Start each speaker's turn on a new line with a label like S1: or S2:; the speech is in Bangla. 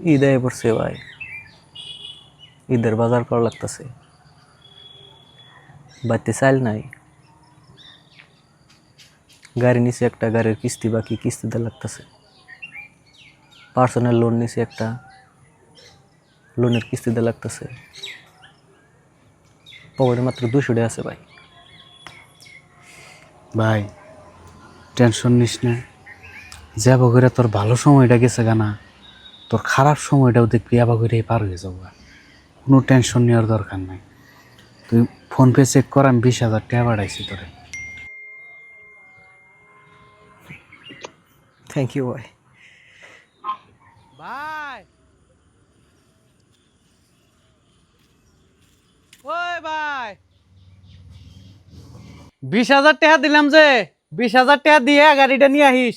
S1: ঈদ আয় পড়ছে ভাই, ঈদের বাজার করা লাগতেছে। বাড়িতে চাল নাই, গাড়ি নিচে একটা, গাড়ির কিস্তি বাকি, কিস্তি দেওয়া লাগতেছে। পার্সোনাল লোন নিচে একটা, লোনের কিস্তি দেওয়া লাগতেছে। পকেটে মাত্র 200 টাকা আছে ভাই।
S2: ভাই টেনশন নিস না, যাবো করে তোর ভালো সময়টা গেছে গানা, তোর খারাপ সময়টাও দেখবি আবার করেই পার হয়ে যাবো। কোনো টেনশন নেওয়ার দরকার নাই। তুই ফোনপে চেক কর, আমি 20,000 টাকা পাঠাইছি তোরে।
S1: থ্যাংক ইউ ভাই।
S3: ভাই, ওই ভাই, 20,000 টাকা দিলাম যে, 20,000 টাকা দিয়ে গাড়িটা নিয়ে আহিস।